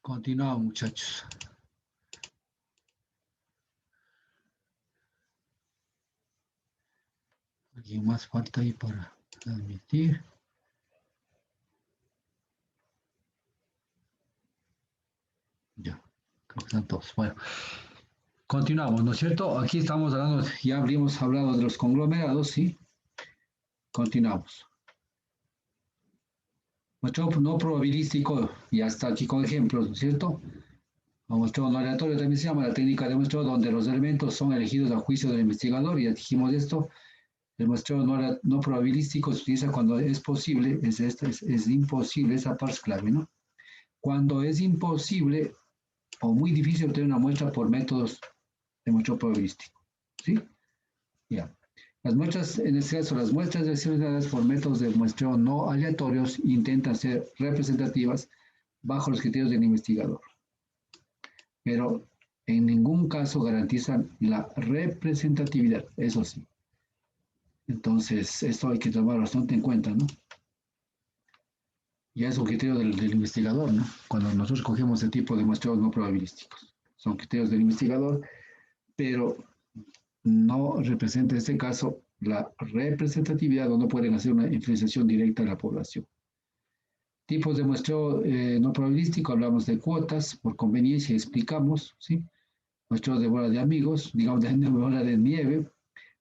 Continuamos, muchachos. ¿Alguien más falta ahí para admitir? Ya, creo que están todos. Bueno, continuamos, ¿no es cierto? Aquí estamos hablando, ya habríamos hablado de los conglomerados, ¿sí? Continuamos. Muestreo no probabilístico, ya está aquí con ejemplos, ¿no es cierto? O muestreo no aleatorio también se llama la técnica de muestreo donde los elementos son elegidos a juicio del investigador, ya dijimos esto. El muestreo no probabilístico se utiliza cuando es posible, es imposible, esa parte es clave, ¿no? Cuando es imposible o muy difícil obtener una muestra por métodos de muestreo probabilístico, ¿sí? Ya. Las muestras, en este caso, las muestras seleccionadas por métodos de muestreo no aleatorios intentan ser representativas bajo los criterios del investigador, pero en ningún caso garantizan la representatividad, eso sí. Entonces, esto hay que tomar bastante en cuenta, ¿no? Ya es un criterio del investigador, ¿no? Cuando nosotros cogemos ese tipo de muestreos no probabilísticos. Son criterios del investigador, pero no representa en este caso la representatividad o no pueden hacer una influenciación directa a la población. Tipos de muestreo no probabilístico, hablamos de cuotas, por conveniencia explicamos, ¿sí? Muestreo de bola de amigos, digamos de bola de nieve,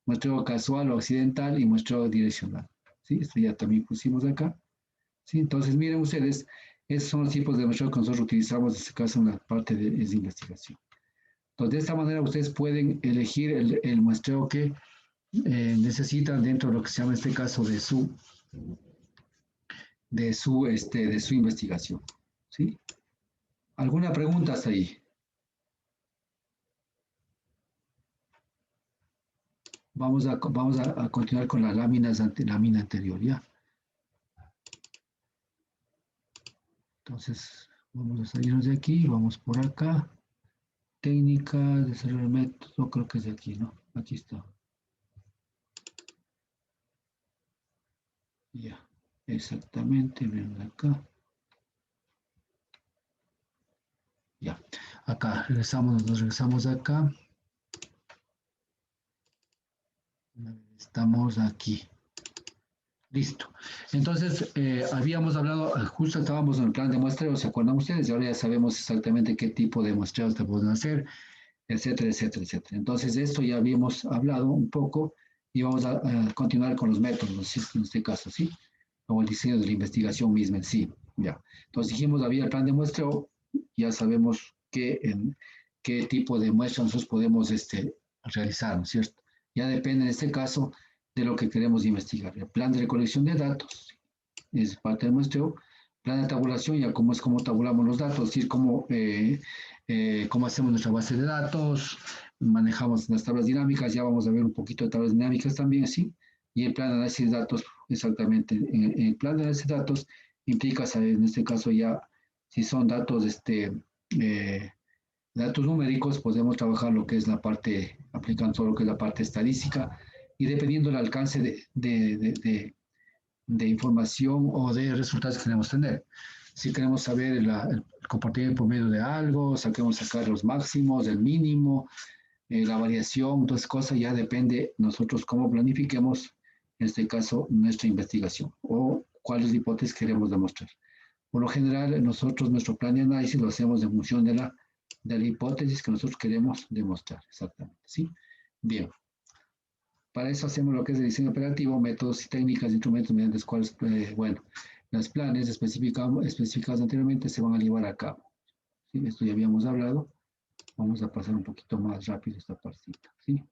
muestreo casual o accidental y muestreo direccional, ¿sí? Esto ya también pusimos acá, ¿sí? Entonces miren ustedes, esos son los tipos de muestreo que nosotros utilizamos en este caso en la parte de investigación. Entonces de esta manera ustedes pueden elegir el muestreo que necesitan dentro de lo que se llama en este caso de su investigación. ¿Sí? ¿Alguna pregunta hasta ahí? Vamos a continuar con las láminas lámina anterior, ¿ya? Entonces, vamos a salirnos de aquí, vamos por acá. Técnica, desarrollo del método, creo que es de aquí, ¿no? Aquí está. Ya, exactamente, ven acá. Ya, acá nos regresamos acá. Estamos aquí. Listo. Entonces, habíamos hablado, justo estábamos en el plan de muestreo, ¿se acuerdan ustedes? Y ahora ya sabemos exactamente qué tipo de muestreos se pueden hacer, etcétera, etcétera, etcétera. Entonces, esto ya habíamos hablado un poco y vamos a continuar con los métodos, en este caso, ¿sí? O el diseño de la investigación misma en sí, ya. Entonces, dijimos, había el plan de muestreo, ya sabemos qué tipo de muestras nosotros podemos realizar, ¿no es cierto? Ya depende en este caso de lo que queremos investigar. El plan de recolección de datos es parte del muestreo. Plan de tabulación, ya como es como tabulamos los datos, es decir, cómo hacemos nuestra base de datos, manejamos las tablas dinámicas, ya vamos a ver un poquito de tablas dinámicas también, ¿sí? Y el plan de análisis de datos, exactamente. El plan de análisis de datos implica, en este caso ya, si son datos, datos numéricos, podemos trabajar lo que es la parte, aplicando todo lo que es la parte estadística, y dependiendo del alcance de información o de resultados que queremos tener. Si queremos saber el comportamiento por medio de algo, queremos sacar los máximos, el mínimo, la variación, todas cosas, ya depende nosotros cómo planifiquemos, en este caso, nuestra investigación o cuáles hipótesis queremos demostrar. Por lo general, nosotros nuestro plan de análisis lo hacemos en función de la hipótesis que nosotros queremos demostrar, exactamente, ¿sí? Bien. Para eso hacemos lo que es el diseño operativo, métodos y técnicas, instrumentos mediante los cuales, bueno, los planes especificados anteriormente se van a llevar a cabo. ¿Sí? Esto ya habíamos hablado. Vamos a pasar un poquito más rápido esta partita. ¿Sí?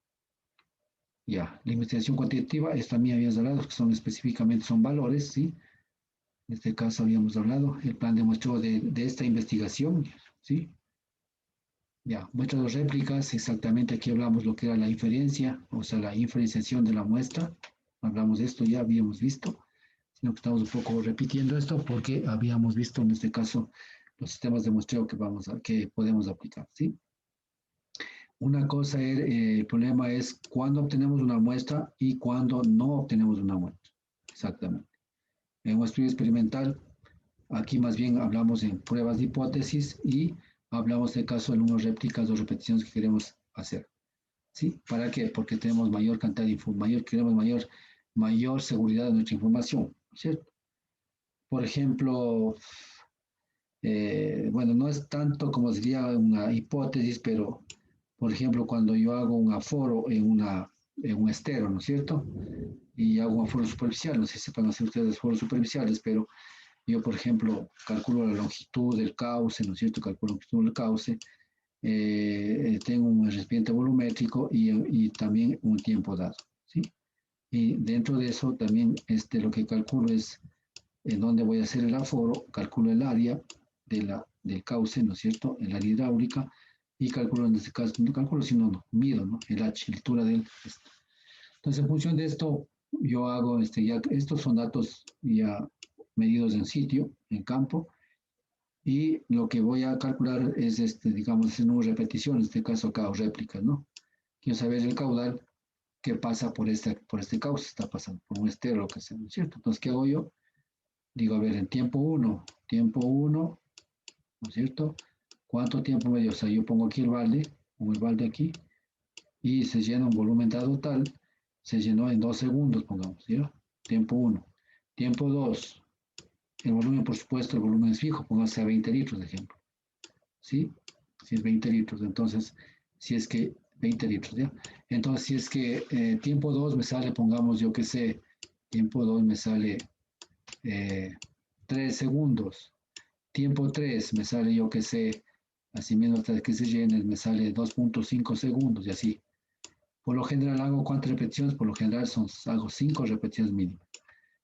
Ya, la investigación cuantitativa, esta también habíamos hablado, que son específicamente son valores, ¿sí? En este caso habíamos hablado, el plan de muestreo de esta investigación, ¿sí? Ya, muestra de réplicas, exactamente aquí hablamos lo que era la inferencia, o sea, la inferenciación de la muestra. Hablamos de esto, ya habíamos visto, sino que estamos un poco repitiendo esto porque habíamos visto en este caso los sistemas de muestreo que podemos aplicar, ¿sí? Una cosa, el problema es cuándo obtenemos una muestra y cuándo no obtenemos una muestra, exactamente. En un estudio experimental, Aquí más bien hablamos en pruebas de hipótesis y hablamos de caso de números réplicas o repeticiones que queremos hacer. ¿Sí? ¿Para qué? Porque tenemos mayor cantidad de información, queremos mayor seguridad de nuestra información, ¿cierto? Por ejemplo, bueno, no es tanto como sería una hipótesis, pero, por ejemplo, cuando yo hago un aforo en un estero, ¿no es cierto? Y hago un aforo superficial, no sé si sepan hacer ustedes aforos superficiales, pero yo, por ejemplo, calculo la longitud del cauce, ¿no es cierto? Calculo la longitud del cauce, tengo un recipiente volumétrico y también un tiempo dado, ¿sí? Y dentro de eso también lo que calculo es en dónde voy a hacer el aforo, calculo el área del cauce, ¿no es cierto? El área hidráulica y calculo en este caso, no calculo, sino no, mido, ¿no? El H, la altura del. Entonces, en función de esto, yo hago, ya, estos son datos ya medidos en sitio, en campo, y lo que voy a calcular es, digamos, el número de repeticiones, en este caso acá, o réplicas, ¿no? Quiero saber el caudal que pasa por este cauce, está pasando por un estero, lo que sea, ¿no es cierto? Entonces, ¿qué hago yo? Digo, a ver, en tiempo 1, ¿no es cierto? ¿Cuánto tiempo me dio? O sea, yo pongo aquí pongo el balde aquí, y se llena un volumen dado tal, se llenó en 2 segundos, pongamos, ¿ya? Tiempo 1. Tiempo 2, el volumen, por supuesto, el volumen es fijo, póngase a 20 litros, de ejemplo, ¿sí? Si es 20 litros, entonces, si es que 20 litros, ¿ya? Entonces, si es que tiempo 2 me sale, pongamos, yo que sé, tiempo 2 me sale 3 segundos, tiempo 3 me sale, yo que sé, así mismo hasta que se llene, me sale 2.5 segundos y así. Por lo general hago cuántas repeticiones, por lo general hago 5 repeticiones mínimas.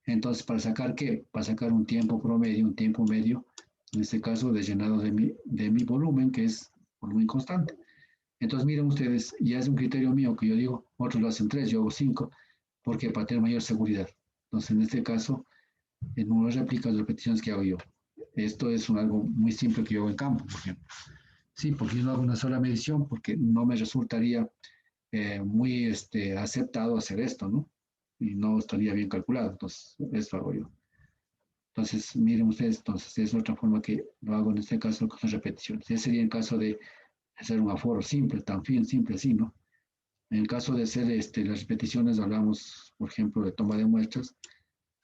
Entonces, ¿para sacar qué? Para sacar un tiempo promedio, un tiempo medio, en este caso de llenado de mi volumen, que es volumen constante. Entonces, miren ustedes, ya es un criterio mío que yo digo, otros lo hacen 3, yo hago 5, porque para tener mayor seguridad. Entonces, en este caso, el número de réplicas, repeticiones que hago yo. Esto es algo muy simple que yo hago en campo, por ejemplo. Sí, porque yo no hago una sola medición, porque no me resultaría muy aceptado hacer esto, ¿no? Y no estaría bien calculado, entonces esto hago yo. Entonces, miren ustedes, entonces es otra forma que lo hago en este caso con las repeticiones. Ese sería el caso de hacer un aforo simple, tan simple así, ¿no? En el caso de hacer las repeticiones, hablamos, por ejemplo, de toma de muestras,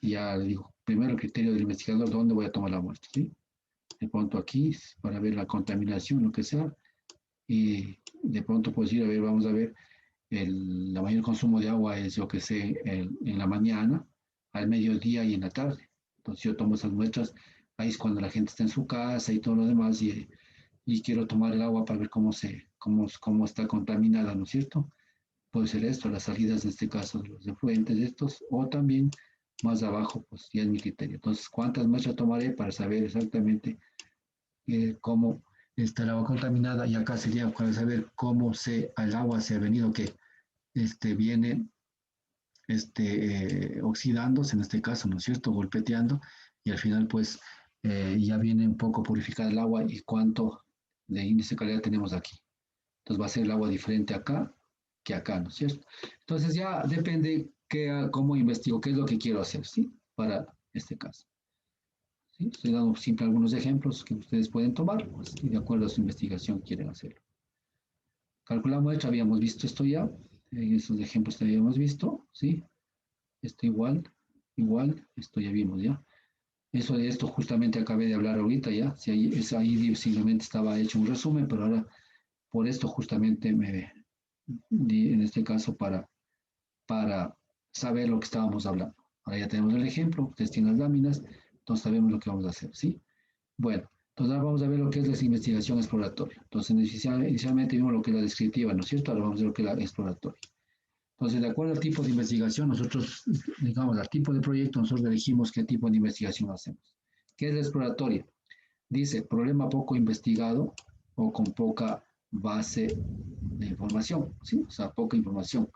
y ya le digo, primero el criterio del investigador, ¿dónde voy a tomar la muestra? ¿Sí? De pronto aquí, para ver la contaminación, lo que sea, y de pronto pues ir a ver, vamos a ver, la mayor consumo de agua es, yo que sé, en la mañana, al mediodía y en la tarde. Entonces yo tomo esas muestras, ahí es cuando la gente está en su casa y todo lo demás, y quiero tomar el agua para ver cómo está contaminada, ¿no es cierto? Puede ser esto, las salidas en este caso de los efluentes de estos, o también más abajo, pues ya es mi criterio. Entonces, ¿cuántas muestras tomaré para saber exactamente cómo está el agua contaminada? Y acá sería para saber el agua se ha venido, que viene oxidándose en este caso, ¿no es cierto? Golpeteando, y al final pues ya viene un poco purificada el agua y cuánto de índice de calidad tenemos aquí. Entonces va a ser el agua diferente acá que acá, ¿no es cierto? Entonces ya depende cómo investigo, qué es lo que quiero hacer, ¿sí? Para este caso. ¿Sí? Estoy dando siempre algunos ejemplos que ustedes pueden tomar, pues, y de acuerdo a su investigación quieren hacerlo. Calculamos esto, habíamos visto esto ya, en esos ejemplos que habíamos visto, ¿sí? Esto igual, esto ya vimos ya. Eso de esto justamente acabé de hablar ahorita ya, si ahí simplemente estaba hecho un resumen, pero ahora por esto justamente me di en este caso para saber lo que estábamos hablando. Ahora ya tenemos el ejemplo, ustedes tienen las láminas, entonces sabemos lo que vamos a hacer, ¿sí? Bueno, entonces ahora vamos a ver lo que es la investigación exploratoria. Entonces inicialmente vimos lo que es la descriptiva, ¿no es cierto? Ahora vamos a ver lo que es la exploratoria. Entonces, de acuerdo al tipo de investigación, nosotros, digamos, al tipo de proyecto, nosotros elegimos qué tipo de investigación hacemos. ¿Qué es la exploratoria? Dice, problema poco investigado o con poca base de información, ¿sí? O sea, poca información.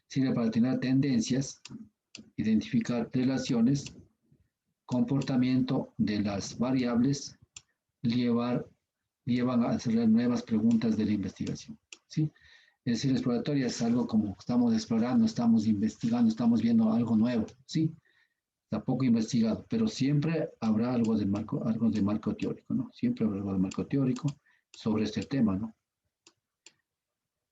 Sirve para tener tendencias, identificar relaciones, comportamiento de las variables, llevan a hacer nuevas preguntas de la investigación, ¿sí? Es decir, exploratoria es algo como estamos explorando, estamos investigando, estamos viendo algo nuevo, ¿sí? está poco investigado, pero siempre habrá algo de marco teórico, ¿no? Siempre habrá algo de marco teórico sobre este tema, ¿no?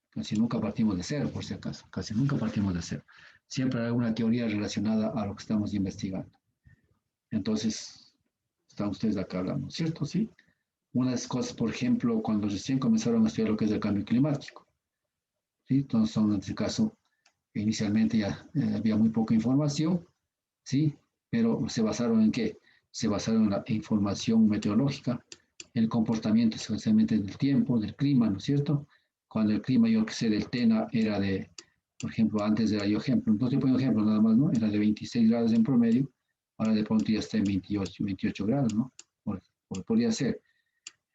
Casi nunca partimos de cero, por si acaso, casi nunca partimos de cero. Siempre hay alguna teoría relacionada a lo que estamos investigando. Entonces, están ustedes acá hablando, ¿cierto? Sí. Unas cosas, por ejemplo, cuando recién comenzaron a estudiar lo que es el cambio climático, ¿sí? Entonces, en este caso, inicialmente ya había muy poca información, ¿sí? Pero se basaron en qué? Se basaron en la información meteorológica, el comportamiento especialmente del tiempo, del clima, ¿no es cierto? Cuando el clima, yo que sé, del TENA era de, por ejemplo, antes era yo ejemplo, no te pongo ejemplo nada más, ¿no? Era de 26 grados en promedio, ahora de pronto ya está en 28 grados, ¿no? Podría ser.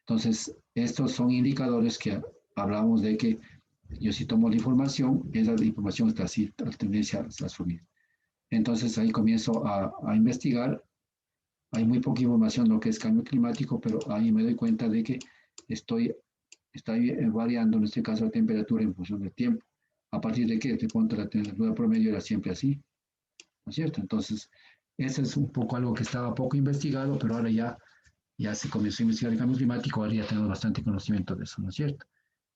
Entonces, estos son indicadores que hablamos de que yo si tomo la información, esa información está así, a tendencia a subir. Entonces ahí comienzo a investigar. Hay muy poca información de lo que es cambio climático, pero ahí me doy cuenta de que está variando, en este caso, la temperatura en función del tiempo. ¿A partir de qué? De cuánto la temperatura promedio era siempre así, ¿no es cierto? Entonces, eso es un poco algo que estaba poco investigado, pero ahora ya se comenzó a investigar el cambio climático, ahora ya tenemos bastante conocimiento de eso, ¿no es cierto?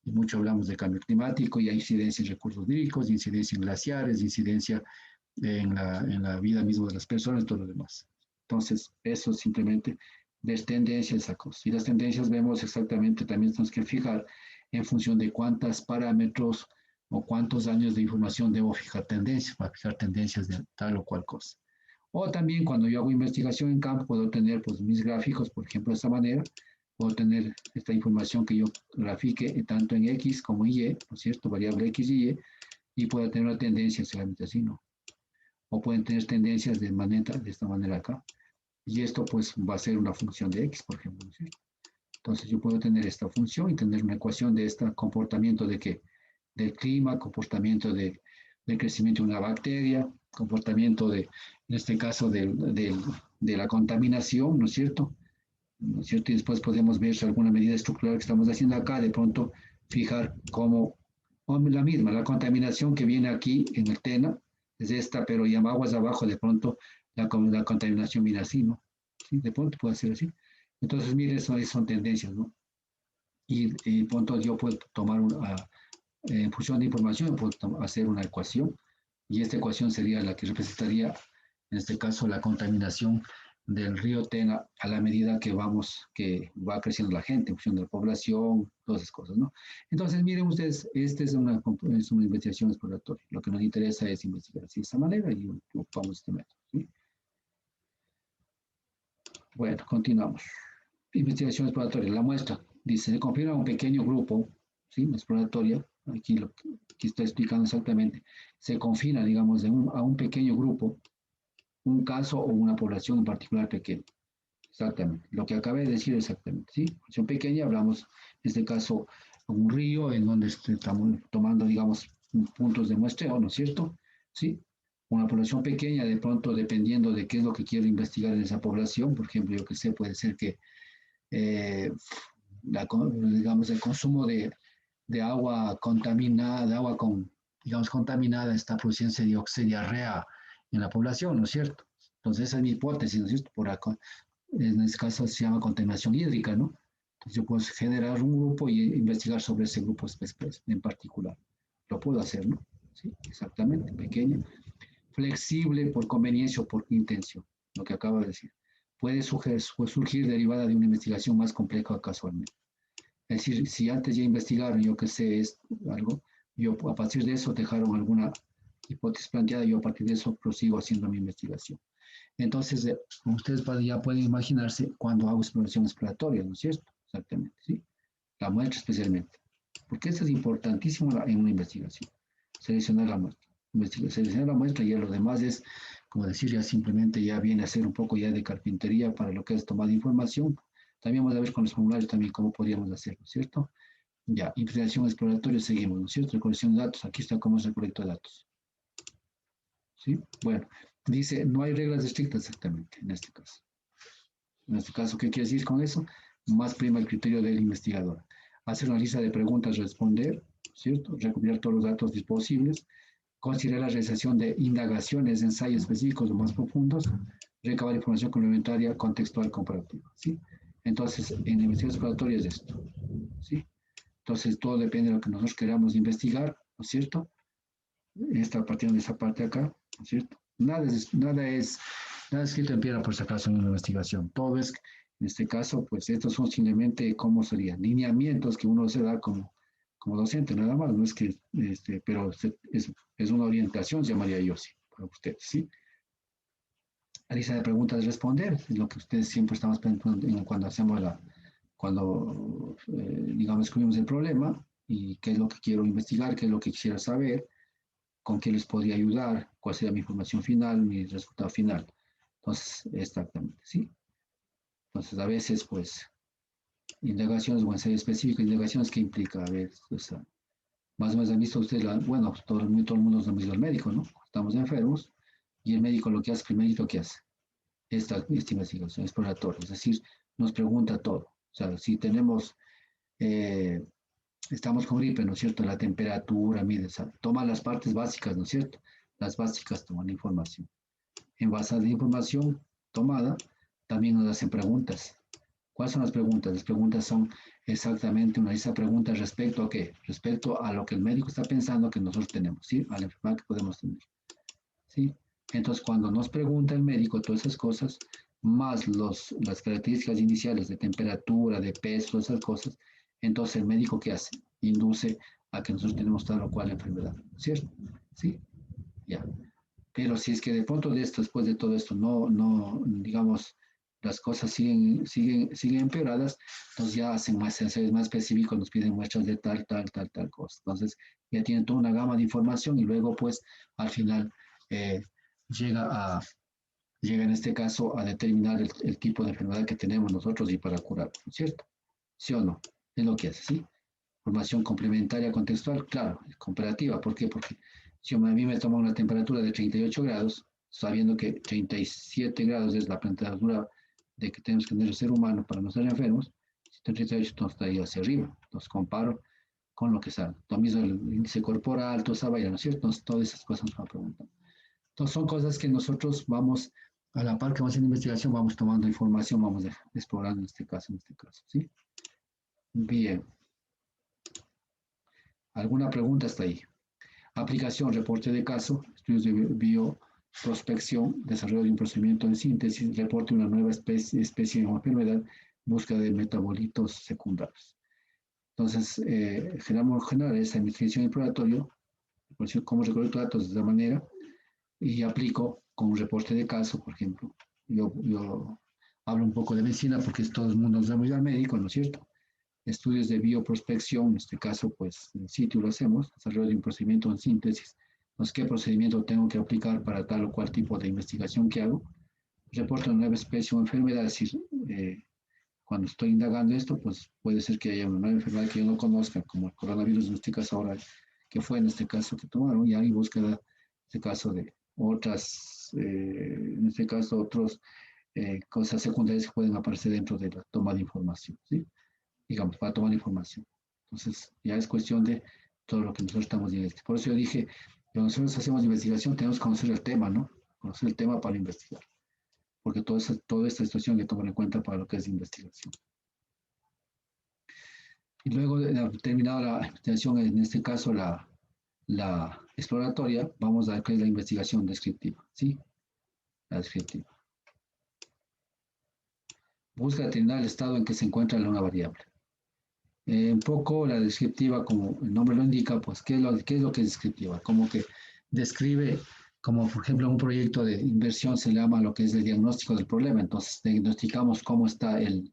Y mucho hablamos de cambio climático y hay incidencia en recursos hídricos, incidencia en glaciares, incidencia en la vida misma de las personas y todo lo demás. Entonces, eso simplemente ver tendencias a cosas. Y las tendencias vemos exactamente, también tenemos que fijar en función de cuántos parámetros o cuántos años de información debo fijar tendencias, para fijar tendencias de tal o cual cosa. O también cuando yo hago investigación en campo, puedo tener pues, mis gráficos, por ejemplo, de esta manera, puedo tener esta información que yo grafique tanto en X como Y, ¿no es cierto? Variable X y Y puedo tener una tendencia solamente así, ¿no? O pueden tener tendencias de esta manera acá. Y esto pues va a ser una función de X, por ejemplo, ¿no es cierto? Entonces yo puedo tener esta función y tener una ecuación de este comportamiento de qué? Del clima, comportamiento del crecimiento de una bacteria, comportamiento de, en este caso, de la contaminación, ¿no es cierto? ¿No es cierto? Y después podemos ver si alguna medida estructural que estamos haciendo acá, de pronto fijar cómo, o la misma, la contaminación que viene aquí en el TENA, es esta, pero ya aguas abajo, de pronto la contaminación viene así, ¿no? ¿Sí? De pronto puede ser así. Entonces, mire, eso son tendencias, ¿no? Y de pronto yo puedo tomar en función de información, puedo hacer una ecuación, y esta ecuación sería la que representaría, en este caso, la contaminación del río Tena a la medida que va creciendo la gente, en función de la población, todas esas cosas, ¿no? Entonces, miren ustedes, esta es una investigación exploratoria. Lo que nos interesa es investigar así de esta manera y ocupamos este método, ¿sí? Bueno, continuamos. Investigación exploratoria. La muestra dice, se confirma a un pequeño grupo, ¿sí? Exploratoria, aquí está explicando exactamente, se confina, digamos, a un pequeño grupo, un caso o una población en particular pequeña. Exactamente, lo que acabé de decir exactamente, ¿sí? Población pequeña, hablamos, en este caso, un río en donde estamos tomando, digamos, puntos de muestreo, ¿no es cierto? ¿Sí? Una población pequeña, de pronto, dependiendo de qué es lo que quiero investigar en esa población, por ejemplo, yo que sé, puede ser que eh, digamos, el consumo de agua contaminada, de agua digamos, contaminada está produciendo diarrea en la población, ¿no es cierto? Entonces, esa es mi hipótesis, ¿no es cierto? En este caso se llama contaminación hídrica, ¿no? Entonces, yo puedo generar un grupo y investigar sobre ese grupo en particular. Lo puedo hacer, ¿no? Sí, exactamente, pequeño, flexible por conveniencia o por intención, lo que acabo de decir. Puede surgir derivada de una investigación más compleja casualmente. Es decir, si antes ya investigaron, yo que sé, es algo, yo a partir de eso dejaron alguna hipótesis planteada, yo a partir de eso prosigo haciendo mi investigación. Entonces, ustedes ya pueden imaginarse cuando hago exploración exploratoria, ¿no es cierto? Exactamente, ¿sí? La muestra especialmente. Porque esto es importantísimo en una investigación. Seleccionar la muestra. Seleccionar la muestra y ya lo demás es, como decir, ya simplemente ya viene a ser un poco ya de carpintería para lo que es tomar información. También vamos a ver con los formularios también cómo podríamos hacerlo, ¿cierto? Ya, investigación exploratoria, seguimos, ¿no es cierto? Recolección de datos, aquí está cómo se recolecta datos. ¿Sí? Bueno, dice, no hay reglas estrictas exactamente en este caso. En este caso, ¿qué quiere decir con eso? Más prima el criterio del investigador. Hacer una lista de preguntas, responder, ¿cierto? Recopilar todos los datos disponibles, considerar la realización de indagaciones, ensayos específicos o más profundos, recabar información complementaria, contextual, comparativa, ¿sí? Entonces, en la investigación exploratoria es esto, ¿sí? Entonces, todo depende de lo que nosotros queramos investigar, ¿no es cierto? Esta partiendo de esa parte acá, ¿no es cierto? Nada escrito en piedra por si acaso en una investigación. Todo es, en este caso, pues estos son simplemente, ¿cómo serían? Lineamientos que uno se da como docente, nada más, no es que, pero es una orientación, llamaría yo, sí, para ustedes, ¿sí? La lista de preguntas de responder, es lo que ustedes siempre estamos pensando cuando hacemos digamos, escribimos el problema y qué es lo que quiero investigar, qué es lo que quisiera saber, con qué les podría ayudar, cuál sería mi información final, mi resultado final. Entonces, exactamente, ¿sí? Entonces, a veces, pues, indagaciones o ensayo específico, indagaciones que implica, a ver, o sea, más o menos han visto ustedes, bueno, todo el mundo nos hemos ido al médico, ¿no? Estamos enfermos y el médico lo que hace, primerito, ¿qué hace? Esta investigación exploratoria, es decir, nos pregunta todo. O sea, si tenemos, eh, estamos con gripe, ¿no es cierto? La temperatura, mide, o sea, toma las partes básicas, ¿no es cierto? Las básicas toman información. En base a la información tomada, también nos hacen preguntas. ¿Cuáles son las preguntas? Las preguntas son exactamente una lista de preguntas respecto a qué? Respecto a lo que el médico está pensando que nosotros tenemos, ¿sí? A la enfermedad que podemos tener, ¿sí? Entonces, cuando nos pregunta el médico todas esas cosas, más las características iniciales de temperatura, de peso, esas cosas, entonces el médico ¿qué hace? Induce a que nosotros tenemos tal o cual enfermedad, ¿cierto? ¿Sí? Ya. Pero si es que de pronto de esto, después de todo esto, digamos, las cosas siguen empeoradas, entonces ya hacen más ensayos más específicos, nos piden muestras de tal cosa. Entonces ya tienen toda una gama de información y luego pues al final eh, llega a, llega en este caso a determinar el tipo de enfermedad que tenemos nosotros y para curarlo, ¿cierto? ¿Sí o no? Es lo que hace, ¿sí? Formación complementaria contextual, claro, comparativa. ¿Por qué? Porque si a mí me toma una temperatura de 38 grados, sabiendo que 37 grados es la temperatura de que tenemos que tener el ser humano para no estar enfermos, si 38 entonces está ahí hacia arriba. Entonces comparo con lo que está. Lo mismo el índice corporal, toda esa vaina, ¿no es cierto? Entonces todas esas cosas nos van preguntando. Entonces son cosas que nosotros vamos, a la par que vamos haciendo investigación, vamos tomando información, vamos explorando en este caso, ¿sí? Bien. ¿Alguna pregunta hasta ahí? Aplicación, reporte de caso, estudios de bioprospección, desarrollo de un procedimiento de síntesis, reporte de una nueva especie o enfermedad, búsqueda de metabolitos secundarios. Entonces, generar esa investigación exploratoria, cómo recolecto datos de esa manera y aplico con un reporte de caso, por ejemplo. Yo hablo un poco de medicina porque todo el mundo nos da muy al médico, ¿no es cierto? Estudios de bioprospección, en este caso, pues en sitio lo hacemos, desarrollo de un procedimiento en síntesis, pues qué procedimiento tengo que aplicar para tal o cual tipo de investigación que hago, reporto una nueva especie o enfermedad, es decir, cuando estoy indagando esto, pues puede ser que haya una nueva enfermedad que yo no conozca, como el coronavirus en este caso ahora, que fue en este caso que tomaron, y hay búsqueda, en este caso de otras, en este caso otras cosas secundarias que pueden aparecer dentro de la toma de información, ¿sí? Digamos, para tomar información. Entonces, ya es cuestión de todo lo que nosotros estamos viendo. Por eso yo dije, cuando nosotros hacemos investigación, tenemos que conocer el tema, ¿no? Conocer el tema para investigar. Porque toda esta situación hay que tomar en cuenta para lo que es investigación. Y luego de terminada la investigación, en este caso la exploratoria, vamos a ver qué es la investigación descriptiva, ¿sí? La descriptiva. Busca determinar el estado en que se encuentra una variable. Un poco la descriptiva, como el nombre lo indica, pues, ¿qué es lo que es descriptiva? Como que describe, como por ejemplo en un proyecto de inversión se le llama lo que es el diagnóstico del problema. Entonces, diagnosticamos cómo está el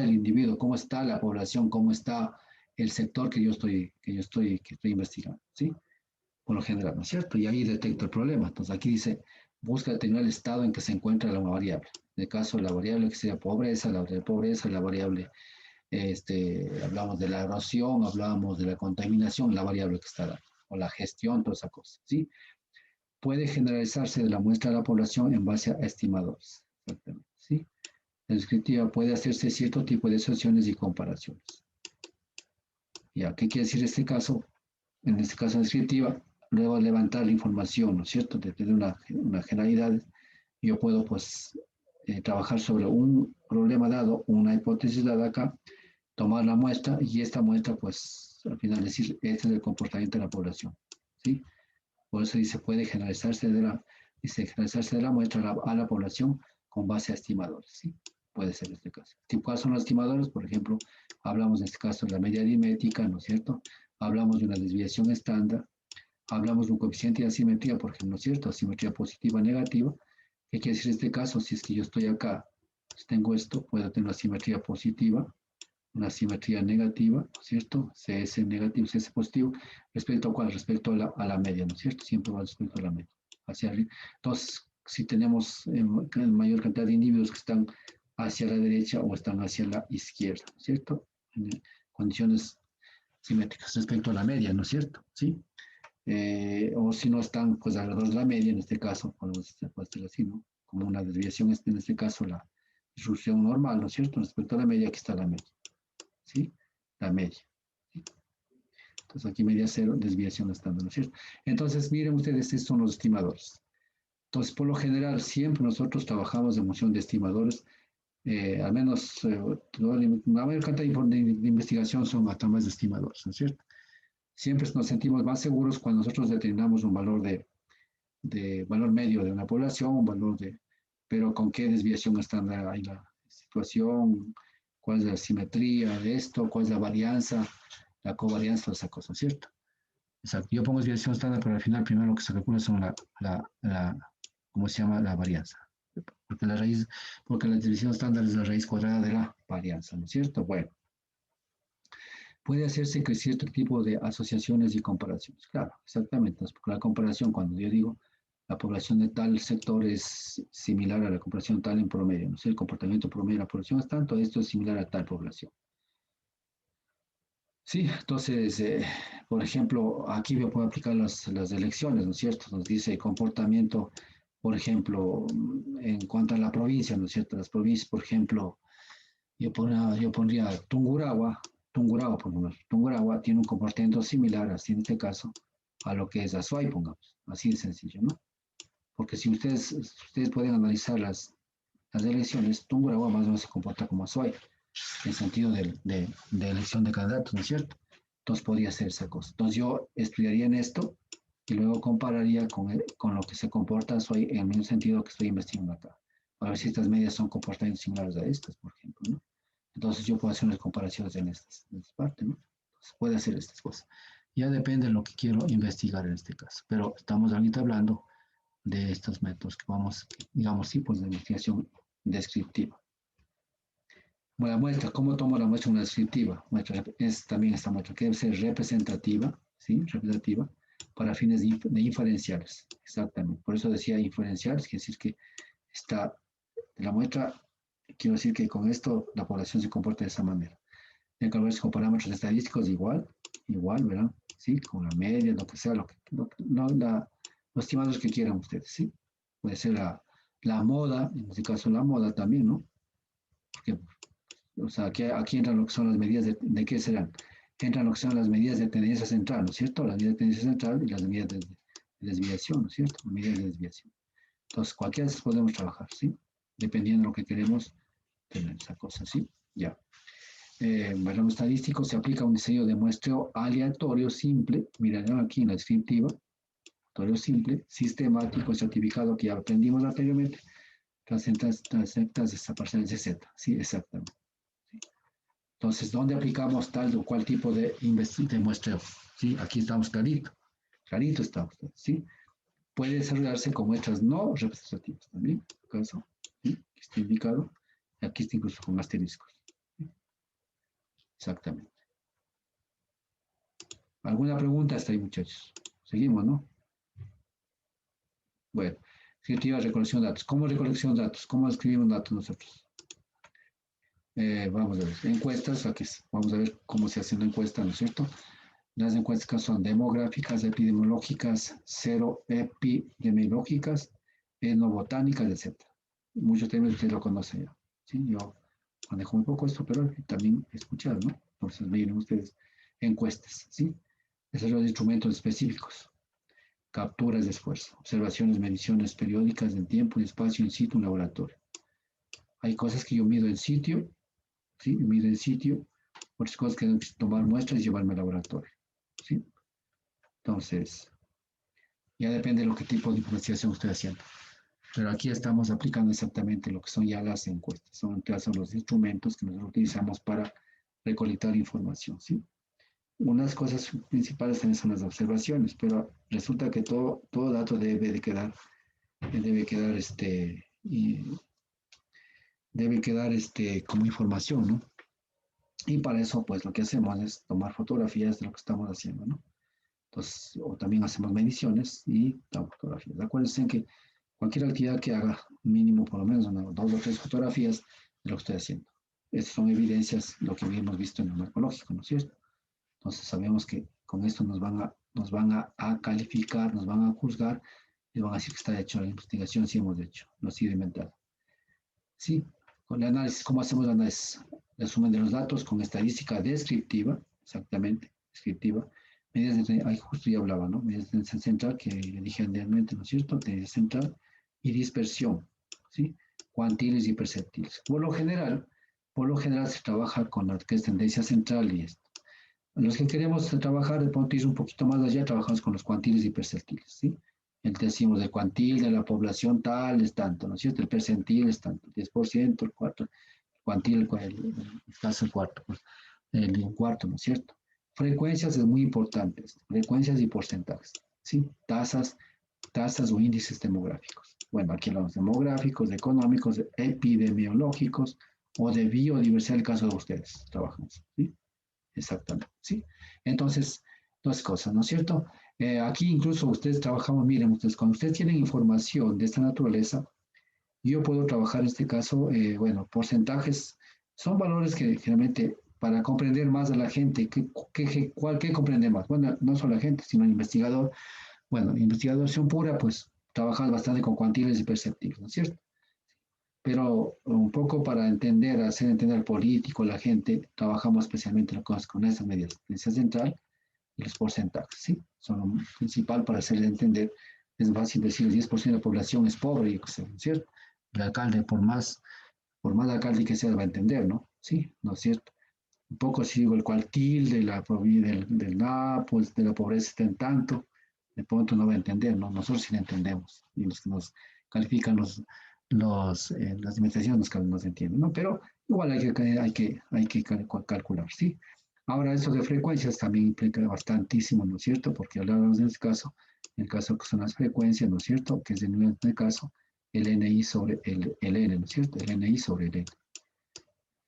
individuo, cómo está la población, cómo está el sector que estoy investigando, ¿sí? Por lo general, ¿no es cierto? Y ahí detecto el problema. Entonces, aquí dice, busca determinar el estado en que se encuentra la variable. En el caso de la variable que sería pobreza, la variable hablamos de la erosión, hablamos de la contaminación, la variable que está dando, o la gestión, toda esa cosa, ¿sí? Puede generalizarse de la muestra de la población en base a estimadores, exactamente, ¿sí? La descriptiva puede hacerse cierto tipo de asociaciones y comparaciones. ¿Ya? ¿Qué quiere decir este caso? En este caso descriptiva, luego levantar la información, ¿no es cierto? De tener una generalidad, yo puedo pues trabajar sobre un problema dado, una hipótesis dada acá, tomar la muestra y esta muestra pues al final decir, este es el comportamiento de la población, ¿sí? Por eso dice, puede generalizarse de la muestra a la población con base a estimadores, ¿sí? Puede ser este caso. ¿Cuáles son los estimadores? Por ejemplo, hablamos en este caso de la media aritmética, ¿no es cierto? Hablamos de una desviación estándar, hablamos de un coeficiente de asimetría, por ejemplo, ¿no es cierto? Asimetría positiva, negativa. ¿Qué quiere decir este caso? Si es que yo estoy acá, si tengo esto, puedo tener una simetría positiva, una simetría negativa, ¿no es cierto? CS negativo, CS positivo, ¿respecto a cuál? Respecto a la media, ¿no es cierto? Siempre va respecto a la media, hacia arriba. Entonces, si tenemos mayor cantidad de individuos que están hacia la derecha o están hacia la izquierda, ¿no es cierto? En condiciones simétricas respecto a la media, ¿no es cierto? ¿Sí? O si no están pues alrededor de la media, en este caso, puede ser así, ¿no? Como una desviación, en este caso la distribución normal, ¿no es cierto? Respecto a la media, aquí está la media, ¿sí? La media. ¿Sí? Entonces aquí media cero, desviación estándar, ¿no es cierto? Entonces, miren ustedes, estos son los estimadores. Entonces, por lo general, siempre nosotros trabajamos en función de estimadores, al menos la mayor cantidad de investigación son a través de estimadores, ¿no es cierto? Siempre nos sentimos más seguros cuando nosotros determinamos un valor de valor medio de una población, un valor de, pero con qué desviación estándar hay la situación, cuál es la simetría de esto, cuál es la varianza, la covarianza, toda esa cosa, ¿cierto? Exacto. Yo pongo desviación estándar, pero al final primero lo que se calcula son ¿cómo se llama? La varianza. Porque la desviación estándar es la raíz cuadrada de la varianza, ¿no es cierto? Bueno, puede hacerse que cierto tipo de asociaciones y comparaciones. Claro, exactamente. Entonces, porque la comparación, cuando yo digo la población de tal sector es similar a la comparación tal en promedio, ¿no? O sea, el comportamiento promedio de la población es tanto, esto es similar a tal población. Sí, entonces, por ejemplo, aquí yo puedo aplicar las elecciones, ¿no es cierto? Nos dice comportamiento, por ejemplo, en cuanto a la provincia, ¿no es cierto? Las provincias, por ejemplo, yo pondría Tungurahua, por ejemplo. Tungurahua tiene un comportamiento similar, así en este caso, a lo que es Azuay, pongamos. Así de sencillo, ¿no? Porque si ustedes pueden analizar las elecciones, Tungurahua más o menos se comporta como Azuay, en sentido de elección de candidatos, ¿no es cierto? Entonces podría ser esa cosa. Entonces yo estudiaría en esto y luego compararía con lo que se comporta Azuay en el mismo sentido que estoy investigando acá. Para ver si estas medias son comportamientos similares a estas, por ejemplo, ¿no? Entonces yo puedo hacer unas comparaciones en estas partes, ¿no? Entonces puede hacer estas cosas. Ya depende de lo que quiero investigar en este caso. Pero estamos ahorita hablando de estos métodos que vamos, digamos, tipos de investigación descriptiva. Bueno, la muestra, ¿cómo tomo la muestra una descriptiva? Muestra, es también esta muestra que debe ser representativa, ¿sí? Representativa para fines de inferenciales, exactamente. Por eso decía inferenciales, quiere decir que está la muestra, quiero decir que con esto la población se comporta de esa manera. Tiene que verse con parámetros estadísticos igual, ¿verdad? Sí, con la media, lo que sea, los estimados que quieran ustedes, ¿sí? Puede ser la moda, en este caso la moda también, ¿no? Porque, o sea, aquí entran lo que son las medidas de qué serán. Entran lo que son las medidas de tendencia central, ¿no es cierto? Las medidas de tendencia central y las medidas de desviación, ¿no es cierto? Las medidas de desviación. Entonces, cualquiera de esas podemos trabajar, ¿sí? Dependiendo de lo que queremos tener esa cosa, ¿sí? Ya. Valor estadístico se aplica a un diseño de muestreo aleatorio simple, mirarán aquí en la descriptiva, aleatorio simple, sistemático, estratificado, que ya aprendimos anteriormente, transectas desaparecidas de Z, sí, exactamente. ¿Sí? Entonces, ¿dónde aplicamos tal o cual tipo de muestreo? ¿Sí? Aquí estamos clarito estamos, ¿sí? Puede desarrollarse con muestras no representativas también, en este caso, ¿sí? Aquí está indicado, y aquí está incluso con asteriscos. ¿Sí? Exactamente. ¿Alguna pregunta hasta ahí, muchachos? Seguimos, ¿no? Bueno, descriptiva recolección de datos. ¿Cómo recolección de datos? ¿Cómo escribimos datos nosotros? Vamos a ver, encuestas, aquí vamos a ver cómo se hace una encuesta, ¿no es cierto? Las encuestas son demográficas, epidemiológicas, cero epidemiológicas, etnobotánicas, etc. Muchos temas ustedes lo conocen ya. ¿Sí? Yo manejo un poco esto, pero también escuchar, ¿no? Entonces miren ustedes encuestas, ¿sí? Esos son los instrumentos específicos. capturas de esfuerzo, observaciones, mediciones periódicas en tiempo y espacio in situ en laboratorio. Hay cosas que yo mido en sitio, ¿sí? Mido en sitio, otras cosas que tengo que tomar muestras y llevarme al laboratorio, ¿sí? Entonces, ya depende de lo que tipo de investigación estoy haciendo. Pero aquí estamos aplicando exactamente lo que son ya las encuestas, son los instrumentos que nosotros utilizamos para recolectar información, ¿sí? Unas cosas principales también son las observaciones, pero resulta que todo dato debe quedar como información, ¿no? Y para eso, pues lo que hacemos es tomar fotografías de lo que estamos haciendo, ¿no? Entonces, o también hacemos mediciones y tomamos fotografías. Acuérdense que cualquier actividad que haga, mínimo por lo menos dos o tres fotografías de lo que estoy haciendo. Estas son evidencias, lo que habíamos visto en el marcológico, ¿no es cierto? Entonces sabemos que con esto nos van a calificar, nos van a juzgar y van a decir que está hecho la investigación, sí hemos hecho, no ha sido inventado. Sí, con el análisis, ¿cómo hacemos el análisis? Resumen de los datos con estadística descriptiva, exactamente, descriptiva. Medidas de, ahí justo ya hablaba, ¿no? Medidas de tendencia central, que le dije anteriormente, ¿no es cierto? Tendencia central y dispersión, ¿sí? Cuantiles y perceptiles. Por lo general se trabaja con lo que es tendencia central y esto. Los que queremos trabajar, de pronto ir un poquito más allá, trabajamos con los cuantiles y percentiles, ¿sí? Decimos el cuantil de la población tal es tanto, ¿no es cierto? El percentil es tanto, 10%, el cuarto, el cuantil, el caso el cuarto, pues, un cuarto, ¿no es cierto? Frecuencias es muy importante, frecuencias y porcentajes, ¿sí? Tasas o índices demográficos. Bueno, aquí hablamos demográficos, económicos, epidemiológicos o de biodiversidad, el caso de ustedes, trabajamos, ¿sí? Exactamente, ¿sí? Entonces, dos cosas, ¿no es cierto? Aquí incluso ustedes trabajan, miren, ustedes, cuando ustedes tienen información de esta naturaleza, yo puedo trabajar en este caso, bueno, porcentajes, son valores que generalmente para comprender más a la gente, ¿qué comprende más? Bueno, no solo la gente, sino el investigador. Bueno, investigación pura, pues trabajas bastante con cuantiles y perceptibles, ¿no es cierto? Pero un poco para entender, hacer entender al político, a la gente, trabajamos especialmente con esas medidas, tendencia central y los porcentajes, ¿sí? Son lo principal para hacerle entender. Es fácil decir el 10% de la población es pobre, ¿no es cierto? El alcalde, por más alcalde que sea, va a entender, ¿no? Sí, ¿no es cierto? Un poco si digo el cuartil de del pues de la pobreza está en tanto, de pronto no va a entender, ¿no? Nosotros sí la entendemos, y los que nos califican las investigaciones nos entienden, ¿no? Pero igual hay que calcular, ¿sí? Ahora, eso de frecuencias también implica bastantísimo, ¿no es cierto? Porque hablábamos en el caso que son las frecuencias, ¿no es cierto? Que es en este caso el NI sobre el N, ¿no es cierto? El NI sobre el N.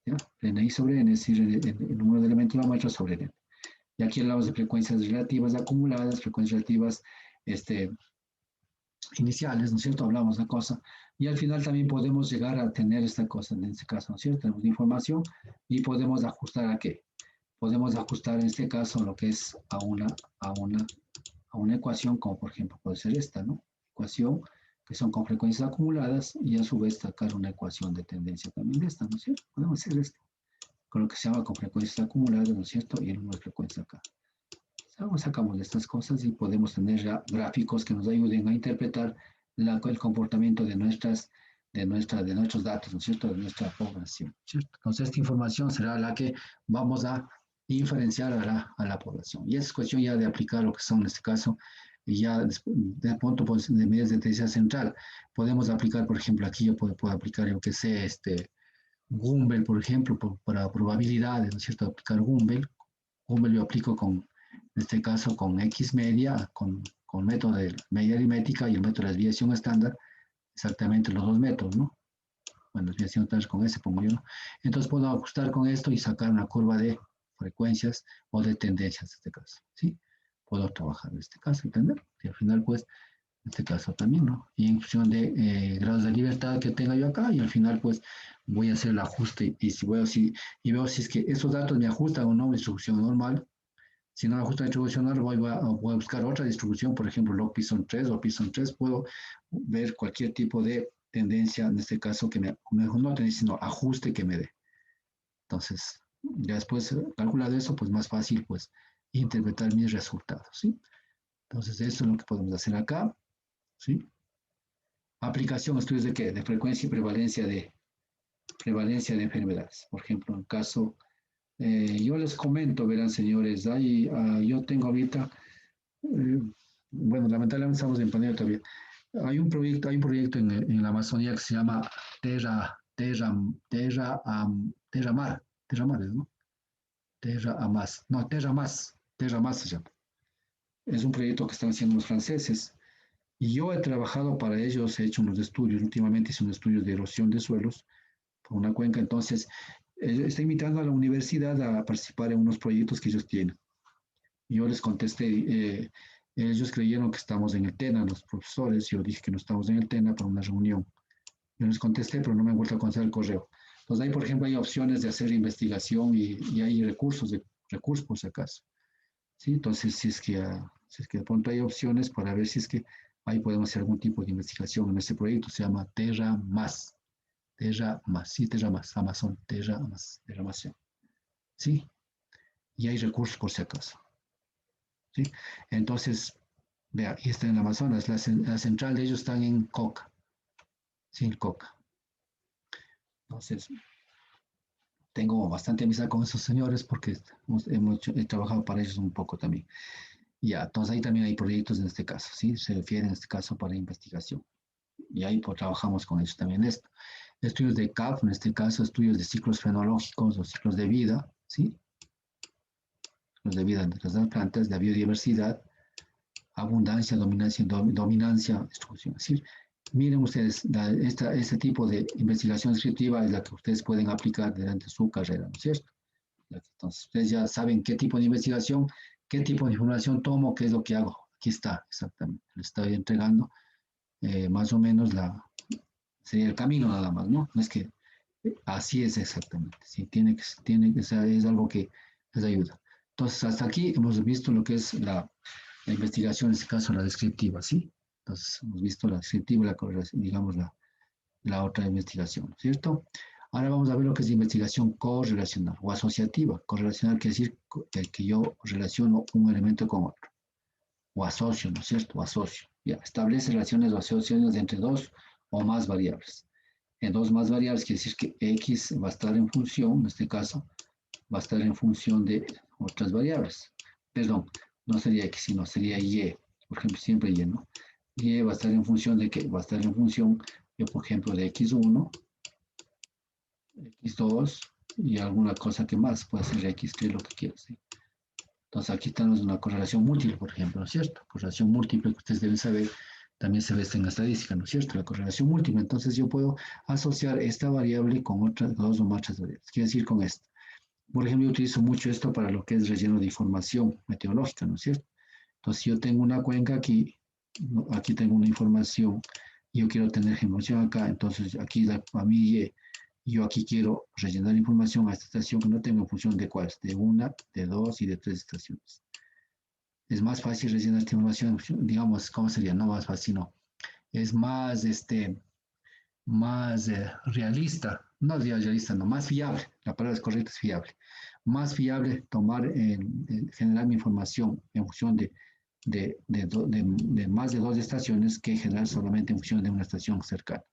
¿Ya? El NI sobre N, es decir, el número de elementos de la muestra sobre N. Y aquí hablamos de frecuencias relativas acumuladas, frecuencias relativas iniciales, ¿no es cierto? Hablamos de cosa. Y al final también podemos llegar a tener esta cosa, en este caso, ¿no es cierto? Tenemos información y podemos ajustar a qué. Podemos ajustar en este caso lo que es a una, a una ecuación, como por ejemplo puede ser esta, ¿no? Ecuación que son con frecuencias acumuladas y a su vez sacar una ecuación de tendencia también de esta, ¿no es cierto? Podemos hacer esto, con lo que se llama con frecuencias acumuladas, ¿no es cierto? Y el número de frecuencia acá. Sacamos de estas cosas y podemos tener ya gráficos que nos ayuden a interpretar el comportamiento de nuestros datos, ¿no es cierto? De nuestra población, ¿cierto? Entonces, esta información será la que vamos a inferenciar a la población. Y es cuestión ya de aplicar lo que son, en este caso, ya de punto pues, de medidas de tendencia central. Podemos aplicar, por ejemplo, aquí yo puedo aplicar, yo que sé, Gumbel, por ejemplo, para probabilidades, ¿no es cierto? Aplicar Gumbel. Gumbel yo aplico en este caso con X media, con método de media aritmética y el método de desviación estándar, exactamente los dos métodos, ¿no? Bueno, desviación estándar con ese pongo yo, ¿no? Entonces puedo ajustar con esto y sacar una curva de frecuencias o de tendencias en este caso, ¿sí? Puedo trabajar en este caso, ¿entender? Y al final, pues, en este caso también, ¿no? Y en función de grados de libertad que tenga yo acá, y al final, pues, voy a hacer el ajuste y veo si es que esos datos me ajustan o no mi distribución normal. Si no me ajusta la distribución normal, voy a buscar otra distribución, por ejemplo, log Pearson 3 o Pearson 3, puedo ver cualquier tipo de tendencia, en este caso, mejor no tendencia, sino ajuste que me dé. Entonces, ya después calculado eso, pues más fácil, pues, interpretar mis resultados, ¿sí? Entonces, eso es lo que podemos hacer acá, ¿sí? Aplicación, estudios de qué? De frecuencia y prevalencia de enfermedades. Por ejemplo, en caso, yo les comento, verán, señores, yo tengo ahorita, bueno, lamentablemente estamos en pandemia todavía. Hay un proyecto en la Amazonía que se llama Terra Mar, ¿no? Terra Más se llama. Es un proyecto que están haciendo los franceses. Y yo he trabajado para ellos, he hecho unos estudios, últimamente hice un estudio de erosión de suelos por una cuenca, entonces está invitando a la universidad a participar en unos proyectos que ellos tienen. Y yo les contesté, ellos creyeron que estamos en el TENA, los profesores, yo dije que no estamos en el TENA para una reunión. Yo les contesté, pero no me han vuelto a contestar el correo. Entonces ahí, por ejemplo, hay opciones de hacer investigación y hay recursos por si acaso. ¿Sí? Entonces, si es que de pronto hay opciones para ver si es que ahí podemos hacer algún tipo de investigación en este proyecto, se llama Terra Más, Amazon, Terra Más, ¿sí? Y hay recursos por si acaso, ¿sí? Entonces, vea, y está en Amazonas, la central de ellos está en Coca, ¿sí? En Coca. Entonces, tengo bastante amistad con esos señores porque he trabajado para ellos un poco también. Ya, entonces ahí también hay proyectos en este caso, ¿sí? Se refiere en este caso para investigación. Y ahí pues, trabajamos con ellos también esto. Estudios de CAF, en este caso, estudios de ciclos fenológicos o ciclos de vida, ¿sí? Ciclos de vida de las plantas, la biodiversidad, abundancia, dominancia, distribución. Es decir, miren ustedes, este tipo de investigación descriptiva es la que ustedes pueden aplicar durante su carrera, ¿no es cierto? Entonces, ustedes ya saben qué tipo de investigación, qué tipo de información tomo, qué es lo que hago. Aquí está, exactamente. Le estoy entregando más o menos sería el camino nada más, ¿no? No es que así es exactamente. Sí, o sea, es algo que les ayuda. Entonces, hasta aquí hemos visto lo que es la investigación, en este caso la descriptiva, ¿sí? Entonces, hemos visto la descriptiva y digamos, la otra investigación, ¿cierto? Ahora vamos a ver lo que es investigación correlacional o asociativa. Correlacional quiere decir que yo relaciono un elemento con otro. O asocio, ¿no es cierto? O asocio. Ya, establece relaciones o asociaciones entre dos o más variables. En dos más variables quiere decir que X va a estar en función, en este caso, va a estar en función de otras variables. Perdón, no sería X, sino sería Y. Por ejemplo, siempre Y, ¿no? Y va a estar en función de qué? Va a estar en función, yo, por ejemplo, de X1, X2 y alguna cosa que más puede ser X, que es lo que quiero, ¿sí? Entonces aquí tenemos una correlación múltiple, por ejemplo, ¿no es cierto? Correlación múltiple que ustedes deben saber, también se ve en la estadística, ¿no es cierto? La correlación múltiple. Entonces yo puedo asociar esta variable con otras dos o más variables. Quiere decir con esto. Por ejemplo, yo utilizo mucho esto para lo que es relleno de información meteorológica, ¿no es cierto? Entonces yo tengo una cuenca aquí, aquí tengo una información, yo quiero tener información acá, entonces aquí a mí yo aquí quiero rellenar información a esta estación que no tengo en función de cuáles, de una, de dos y de tres estaciones. Es más fácil rellenar esta información, digamos, ¿cómo sería? No más fácil, no. Es más realista, no realista, no, más fiable, la palabra es correcta, es fiable. Más fiable generar mi información en función de más de dos estaciones que generar solamente en función de una estación cercana.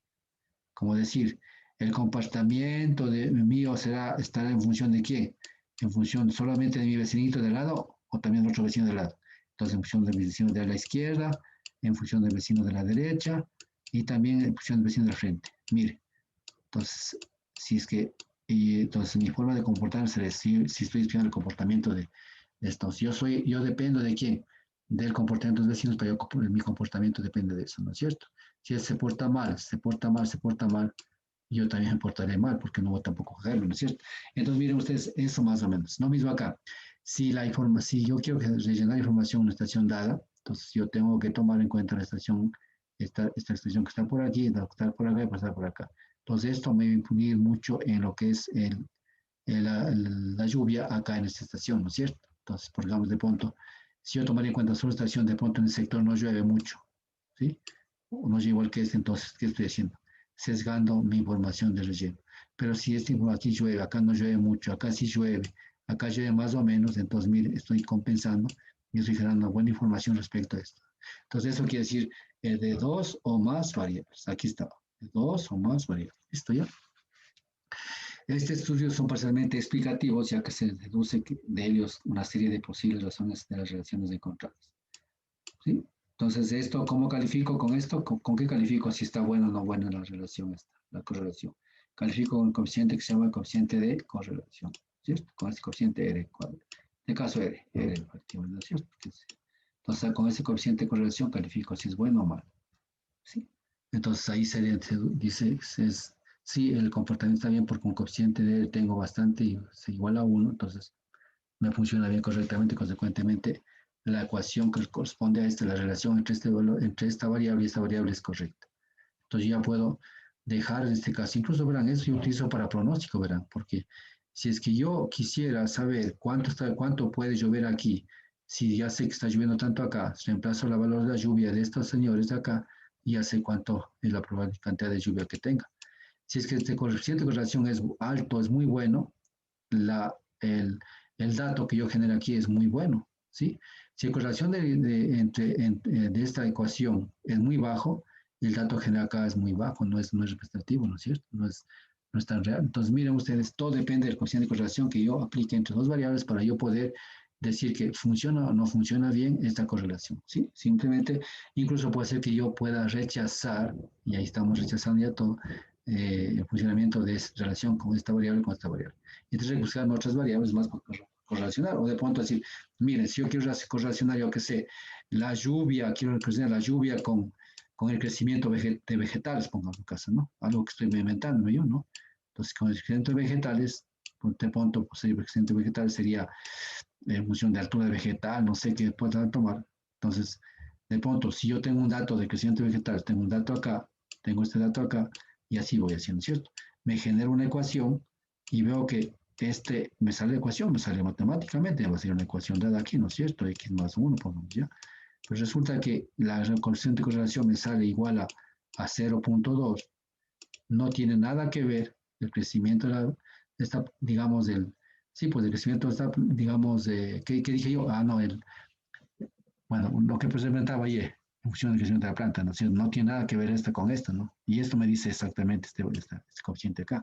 Como decir, el comportamiento mío estará en función de quién, en función solamente de mi vecinito de lado o también de otro vecino de lado. Entonces, en función del vecino de la izquierda, en función del vecino de la derecha y también en función del vecino de la frente. Mire, entonces, si es que, y entonces mi forma de comportarse es si estoy estudiando el comportamiento de estos. Yo dependo de quién, del comportamiento de los vecinos, pero mi comportamiento depende de eso, ¿no es cierto? Si él se porta mal, yo también me portaré mal, porque no voy tampoco a cogerlo, ¿no es cierto? Entonces, miren ustedes, eso más o menos. No mismo acá. Si yo quiero rellenar información en una estación dada, entonces yo tengo que tomar en cuenta la estación, esta estación que está por aquí, la que está por acá y pasar por acá. Entonces, esto me va a influir mucho en lo que es la lluvia acá en esta estación, ¿no es cierto? Entonces, por ejemplo, de pronto, si yo tomaría en cuenta solo estación, de pronto en el sector no llueve mucho, ¿sí? O no llueve igual que este, entonces, ¿qué estoy haciendo? Sesgando mi información de relleno. Pero si aquí llueve, acá no llueve mucho, acá sí llueve, acá llueve más o menos, entonces, mire, estoy compensando y estoy generando buena información respecto a esto. Entonces, eso quiere decir de dos o más variables. Aquí está, de dos o más variables. ¿Listo ya? Este estudio son parcialmente explicativos, ya que se deduce de ellos una serie de posibles razones de las relaciones encontradas. ¿Sí? Entonces, esto, ¿cómo califico con esto? ¿Con qué califico si está buena o no buena la relación esta, la correlación? Califico con un coeficiente que se llama el coeficiente de correlación, ¿cierto? Con este coeficiente R, en este caso R, ¿no es cierto? Entonces, con ese coeficiente de correlación califico si es bueno o malo, ¿sí? Entonces, ahí se dice, sí, el comportamiento está bien porque un coeficiente de R tengo bastante y se iguala a 1, entonces me funciona bien correctamente, consecuentemente, la ecuación que corresponde a esta, la relación entre esta variable y esta variable es correcta. Entonces ya puedo dejar en este caso, incluso verán, eso yo utilizo para pronóstico, verán, porque si es que yo quisiera saber cuánto puede llover aquí, si ya sé que está lloviendo tanto acá, reemplazo la valor de la lluvia de estos señores de acá y ya sé cuánto es la probable cantidad de lluvia que tenga. Si es que este coeficiente de correlación es alto, es muy bueno, la, el, el dato que yo genero aquí es muy bueno, ¿sí? Si la correlación de esta ecuación es muy bajo, el dato generado acá es muy bajo, no es representativo, ¿no es cierto? No es tan real. Entonces, miren ustedes, todo depende del coeficiente de correlación que yo aplique entre dos variables para yo poder decir que funciona o no funciona bien esta correlación, ¿sí? Simplemente, incluso puede ser que yo pueda rechazar, y ahí estamos rechazando ya todo, el funcionamiento de esta relación con esta variable con esta variable. Y entonces buscar otras variables más para correlacionar, o de pronto decir, miren, si yo quiero correlacionar, yo qué sé, la lluvia, quiero correlacionar la lluvia con el crecimiento de vegetales, pongamos en caso, ¿no? Algo que estoy inventando yo, ¿no? Entonces, con el crecimiento de vegetales, de pronto, pues el crecimiento de vegetales sería en función de altura de vegetal, no sé qué puedan tomar. Entonces, de pronto, si yo tengo un dato de crecimiento vegetal, tengo un dato acá, tengo este dato acá, y así voy haciendo, ¿cierto? Me genero una ecuación y veo que me sale la ecuación, me sale matemáticamente, va a ser una ecuación dada aquí, ¿no es cierto? X más 1, pongamos ya. Pues resulta que la coeficiente de correlación me sale igual a 0.2, no tiene nada que ver el crecimiento digamos, sí, pues el crecimiento está, digamos, ¿qué dije yo? Ah, no, bueno, lo que presentaba ayer, en función del crecimiento de la planta, ¿no? No tiene nada que ver esto con esto, ¿no? Y esto me dice exactamente este coeficiente acá.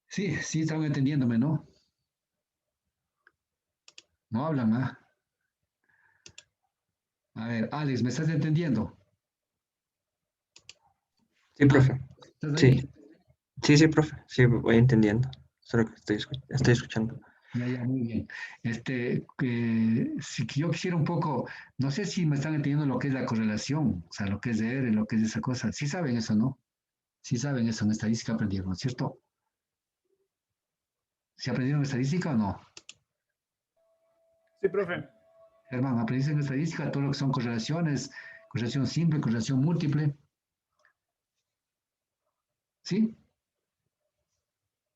Sí, sí, están entendiéndome, ¿no? No hablan, ¿ah? A ver, Alex, ¿me estás entendiendo? Sí, Alex, profe. ¿estás ahí? Sí, sí, profe. Sí, voy entendiendo. Solo que estoy escuchando. Ya, muy bien. Si yo quisiera un poco, no sé si me están entendiendo lo que es la correlación, o sea, lo que es de R, lo que es esa cosa. Sí saben eso, ¿no? Sí saben eso, en estadística aprendieron, ¿no es cierto? ¿Sí aprendieron estadística o no? Sí, profe. Germán, ¿aprendiste en estadística todo lo que son correlaciones, correlación simple, correlación múltiple? ¿Sí?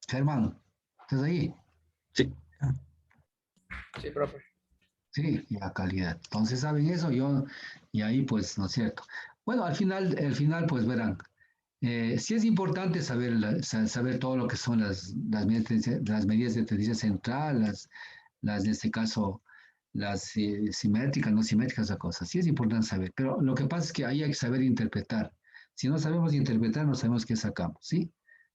Germán, ¿estás ahí? Sí. Sí, profe. Sí, y la calidad. Entonces, ¿saben eso? Y ahí, pues, ¿no es cierto? Bueno, al final pues verán, sí es importante saber todo lo que son las medidas de tendencia central, en este caso, las simétricas, no simétricas, esa cosa. Sí es importante saber, pero lo que pasa es que ahí hay que saber interpretar. Si no sabemos interpretar, no sabemos qué sacamos, ¿sí?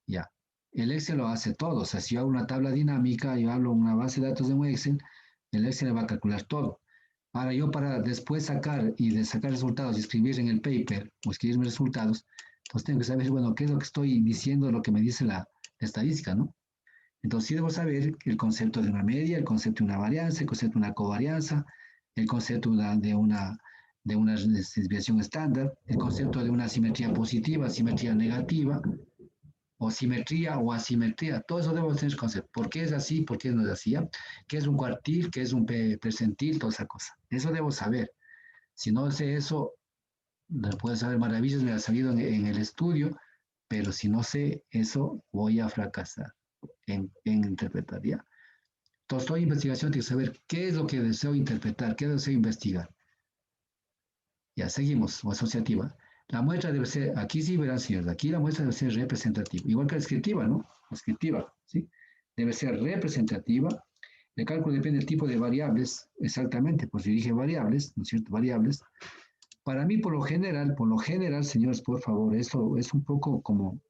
Ya. El Excel lo hace todo. O sea, si yo hago una tabla dinámica, yo hablo una base de datos de un Excel, el Excel va a calcular todo. Ahora, yo para después de sacar resultados y escribir en el paper o escribir mis resultados, pues tengo que saber, bueno, qué es lo que estoy diciendo, lo que me dice la estadística, ¿no? Entonces sí debo saber el concepto de una media, el concepto de una varianza, el concepto de una covarianza, el concepto de una desviación estándar, el concepto de una simetría positiva, simetría negativa, o simetría o asimetría. Todo eso debo tener concepto. ¿Por qué es así? ¿Por qué no es así? ¿Qué es un cuartil? ¿Qué es un percentil? Toda esa cosa. Eso debo saber. Si no sé eso, puedo saber maravillas, me ha salido en el estudio, pero si no sé eso, voy a fracasar en interpretar, ¿ya? Entonces, toda investigación tiene que saber qué es lo que deseo interpretar, qué deseo investigar. Ya, seguimos, o asociativa. La muestra debe ser, aquí sí verán, señores, aquí la muestra debe ser representativa, igual que la descriptiva, ¿no? La descriptiva, ¿sí? Debe ser representativa El cálculo depende del tipo de variables, exactamente, pues yo dije variables, ¿no es cierto? Variables. Para mí, por lo general, señores, por favor, esto es un poco como